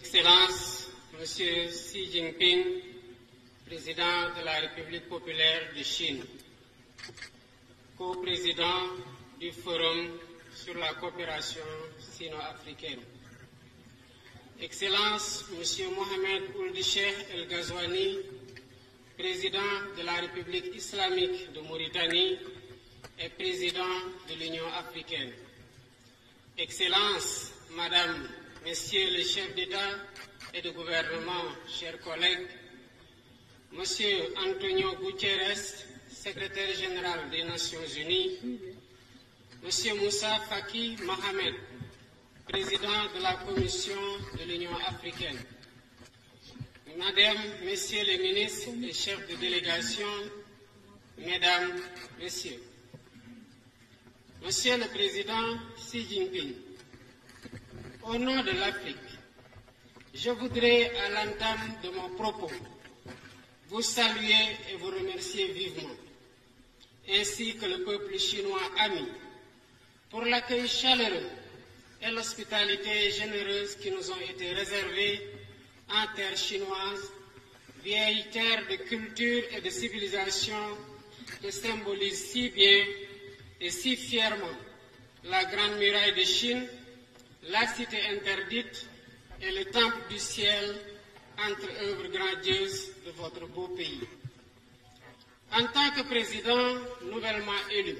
Excellences, Monsieur Xi Jinping, Président de la République populaire de Chine, co-président du Forum sur la coopération sino-africaine. Excellences, Monsieur Mohamed Ould Cheikh El Ghazouani, Président de la République islamique de Mauritanie et Président de l'Union africaine. Excellences, Madame, Messieurs les chefs d'État et de gouvernement, chers collègues, Monsieur Antonio Guterres, secrétaire général des Nations Unies, Monsieur Moussa Faki Mohamed, président de la Commission de l'Union africaine, Madame, Messieurs les ministres et chefs de délégation, Mesdames, Messieurs, Monsieur le Président Xi Jinping, au nom de l'Afrique, je voudrais, à l'entame de mon propos, vous saluer et vous remercier vivement, ainsi que le peuple chinois ami, pour l'accueil chaleureux et l'hospitalité généreuse qui nous ont été réservées en terre chinoise, vieille terre de culture et de civilisation que symbolise si bien et si fièrement la Grande Muraille de Chine, la Cité interdite et le Temple du ciel, entre œuvres grandioses de votre beau pays. En tant que président nouvellement élu,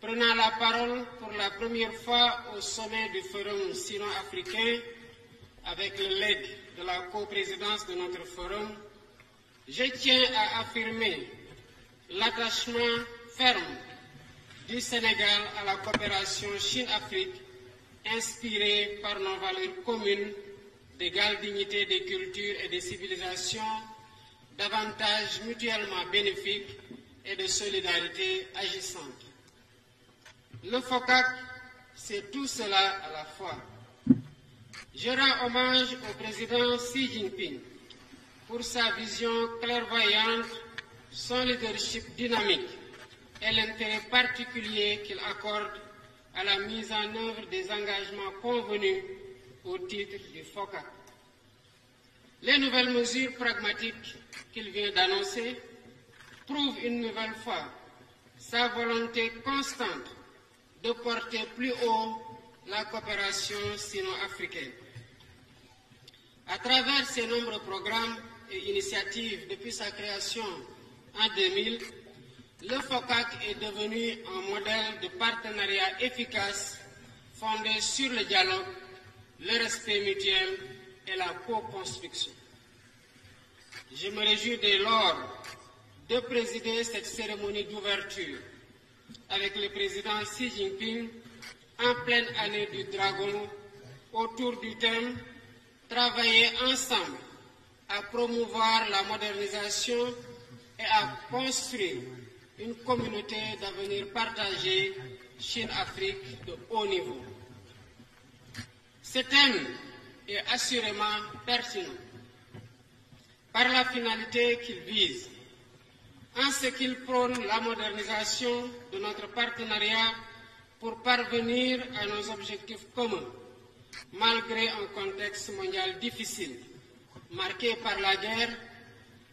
prenant la parole pour la première fois au sommet du Forum sino-africain, avec le legs de la coprésidence de notre forum, je tiens à affirmer l'attachement ferme du Sénégal à la coopération Chine-Afrique, inspirée par nos valeurs communes d'égale dignité des cultures et des civilisations, d'avantages mutuellement bénéfiques et de solidarité agissante. Le FOCAC, c'est tout cela à la fois. Je rends hommage au président Xi Jinping pour sa vision clairvoyante, son leadership dynamique et l'intérêt particulier qu'il accorde à la mise en œuvre des engagements convenus au titre du FOCAC. Les nouvelles mesures pragmatiques qu'il vient d'annoncer prouvent une nouvelle fois sa volonté constante de porter plus haut la coopération sino-africaine. À travers ces nombreux programmes et initiatives depuis sa création en 2000, le FOCAC est devenu un modèle de partenariat efficace fondé sur le dialogue, le respect mutuel et la co-construction. Je me réjouis dès lors de présider cette cérémonie d'ouverture avec le président Xi Jinping en pleine année du Dragon autour du thème « Travailler ensemble à promouvoir la modernisation et à construire une communauté d'avenir partagée Chine-Afrique de haut niveau ». Ce thème est assurément pertinent par la finalité qu'il vise, en ce qu'il prône la modernisation de notre partenariat pour parvenir à nos objectifs communs, malgré un contexte mondial difficile, marqué par la guerre,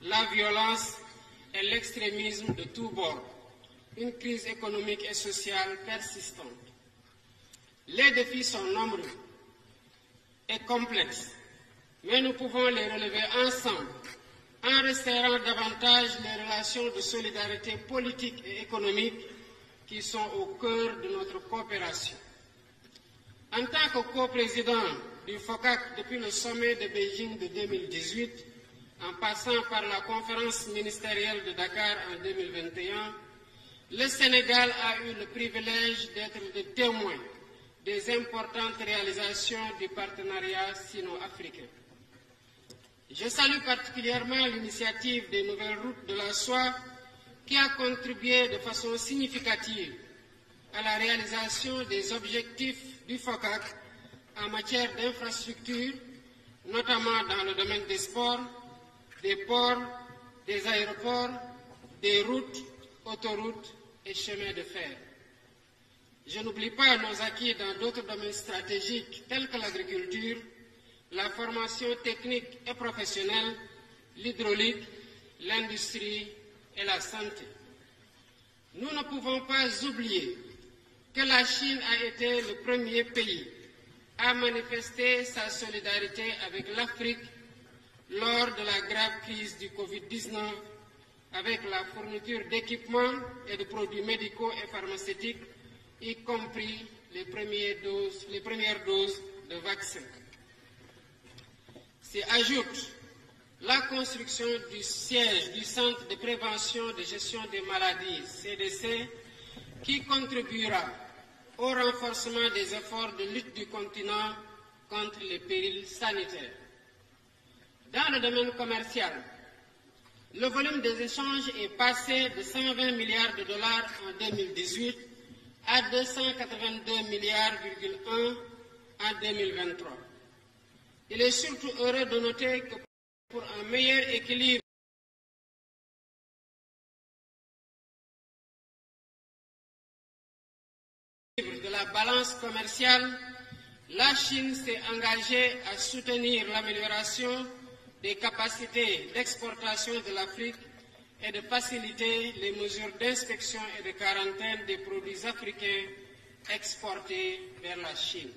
la violence et l'extrémisme de tous bords, une crise économique et sociale persistante. Les défis sont nombreux et complexes, mais nous pouvons les relever ensemble en resserrant davantage les relations de solidarité politique et économique qui sont au cœur de notre coopération. En tant que coprésident du FOCAC depuis le sommet de Beijing de 2018, en passant par la conférence ministérielle de Dakar en 2021, le Sénégal a eu le privilège d'être le témoin des importantes réalisations du partenariat sino-africain. Je salue particulièrement l'initiative des nouvelles routes de la soie qui a contribué de façon significative à la réalisation des objectifs du FOCAC en matière d'infrastructures, notamment dans le domaine des sports, des ports, des aéroports, des routes, autoroutes et chemins de fer. Je n'oublie pas nos acquis dans d'autres domaines stratégiques tels que l'agriculture, la formation technique et professionnelle, l'hydraulique, l'industrie et la santé. Nous ne pouvons pas oublier que la Chine a été le premier pays à manifester sa solidarité avec l'Afrique lors de la grave crise du Covid-19 avec la fourniture d'équipements et de produits médicaux et pharmaceutiques, y compris les premières doses de vaccins. S'y ajoute la construction du siège du Centre de prévention de gestion des maladies, CDC, qui contribuera au renforcement des efforts de lutte du continent contre les périls sanitaires. Dans le domaine commercial, le volume des échanges est passé de 120 milliards de dollars en 2018 à 282 milliards en 2023. Il est surtout heureux de noter que pour un meilleur équilibre de la balance commerciale, la Chine s'est engagée à soutenir l'amélioration des capacités d'exportation de l'Afrique et de faciliter les mesures d'inspection et de quarantaine des produits africains exportés vers la Chine.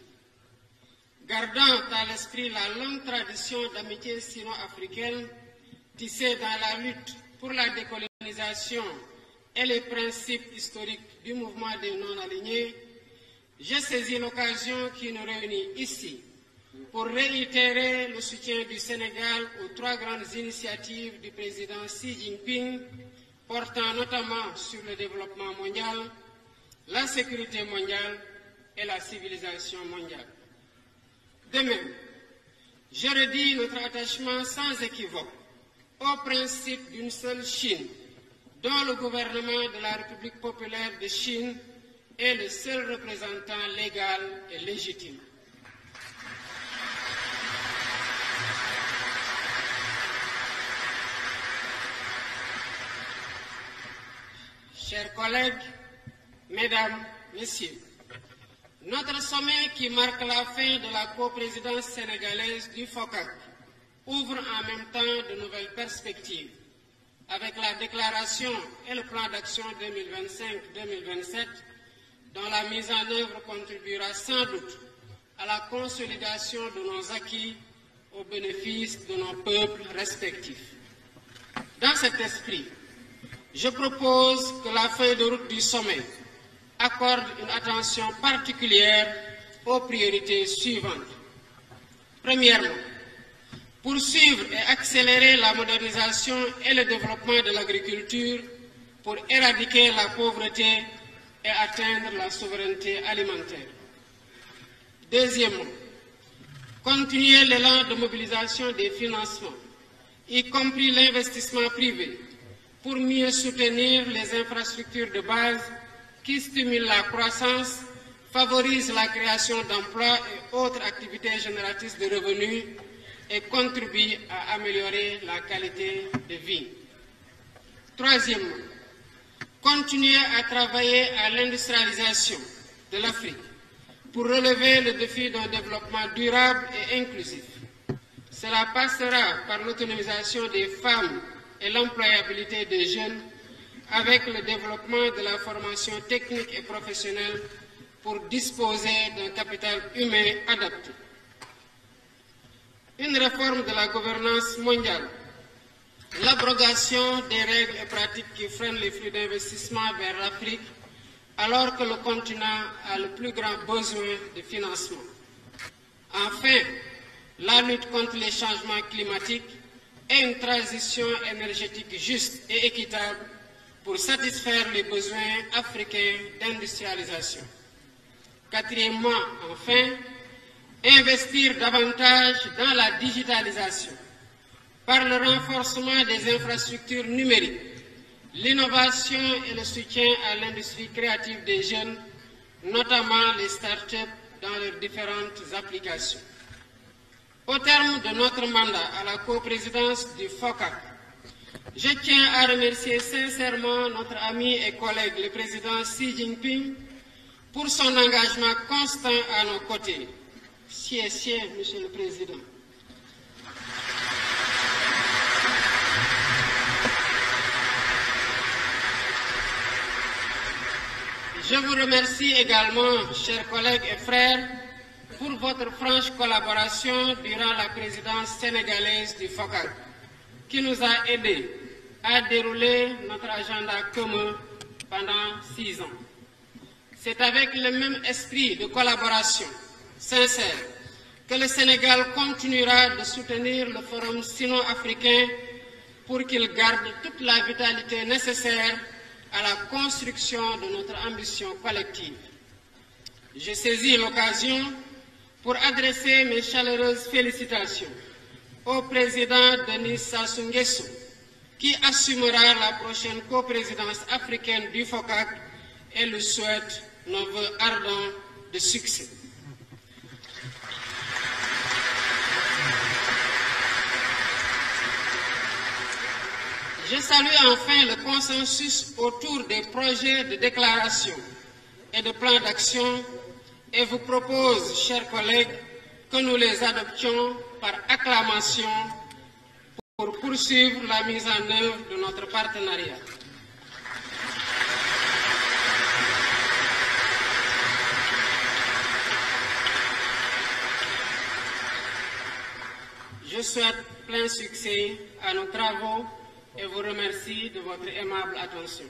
Gardant à l'esprit la longue tradition d'amitié sino-africaine tissée dans la lutte pour la décolonisation et les principes historiques du mouvement des non-alignés, j'ai saisi l'occasion qui nous réunit ici pour réitérer le soutien du Sénégal aux trois grandes initiatives du président Xi Jinping, portant notamment sur le développement mondial, la sécurité mondiale et la civilisation mondiale. De même, je redis notre attachement sans équivoque au principe d'une seule Chine, dont le gouvernement de la République populaire de Chine est le seul représentant légal et légitime. Chers collègues, mesdames, messieurs, notre sommet qui marque la fin de la coprésidence sénégalaise du FOCAC ouvre en même temps de nouvelles perspectives avec la déclaration et le plan d'action 2025-2027 dont la mise en œuvre contribuera sans doute à la consolidation de nos acquis au bénéfice de nos peuples respectifs. Dans cet esprit, je propose que la feuille de route du sommet accorde une attention particulière aux priorités suivantes. Premièrement, poursuivre et accélérer la modernisation et le développement de l'agriculture pour éradiquer la pauvreté et atteindre la souveraineté alimentaire. Deuxièmement, continuer l'élan de mobilisation des financements, y compris l'investissement privé, pour mieux soutenir les infrastructures de base qui stimulent la croissance, favorisent la création d'emplois et autres activités génératrices de revenus et contribuent à améliorer la qualité de vie. Troisièmement, continuer à travailler à l'industrialisation de l'Afrique pour relever le défi d'un développement durable et inclusif. Cela passera par l'autonomisation des femmes et l'employabilité des jeunes avec le développement de la formation technique et professionnelle pour disposer d'un capital humain adapté. Une réforme de la gouvernance mondiale, l'abrogation des règles et pratiques qui freinent les flux d'investissement vers l'Afrique alors que le continent a le plus grand besoin de financement. Enfin, la lutte contre les changements climatiques et une transition énergétique juste et équitable pour satisfaire les besoins africains d'industrialisation. Quatrièmement, enfin, investir davantage dans la digitalisation par le renforcement des infrastructures numériques, l'innovation et le soutien à l'industrie créative des jeunes, notamment les start-up dans leurs différentes applications. Au terme de notre mandat à la coprésidence du FOCAC, je tiens à remercier sincèrement notre ami et collègue, le président Xi Jinping, pour son engagement constant à nos côtés. Monsieur le Président. Je vous remercie également, chers collègues et frères, pour votre franche collaboration durant la présidence sénégalaise du FOCAC, qui nous a aidés à dérouler notre agenda commun pendant 6 ans. C'est avec le même esprit de collaboration sincère que le Sénégal continuera de soutenir le Forum sino-africain pour qu'il garde toute la vitalité nécessaire à la construction de notre ambition collective. Je saisis l'occasion pour adresser mes chaleureuses félicitations au président Denis Sassou Nguesso, qui assumera la prochaine coprésidence africaine du FOCAC et lui souhaite nos vœux ardents de succès. Je salue enfin le consensus autour des projets de déclaration et de plans d'action et vous propose, chers collègues, que nous les adoptions par acclamation pour poursuivre la mise en œuvre de notre partenariat. Je souhaite plein succès à nos travaux et vous remercie de votre aimable attention.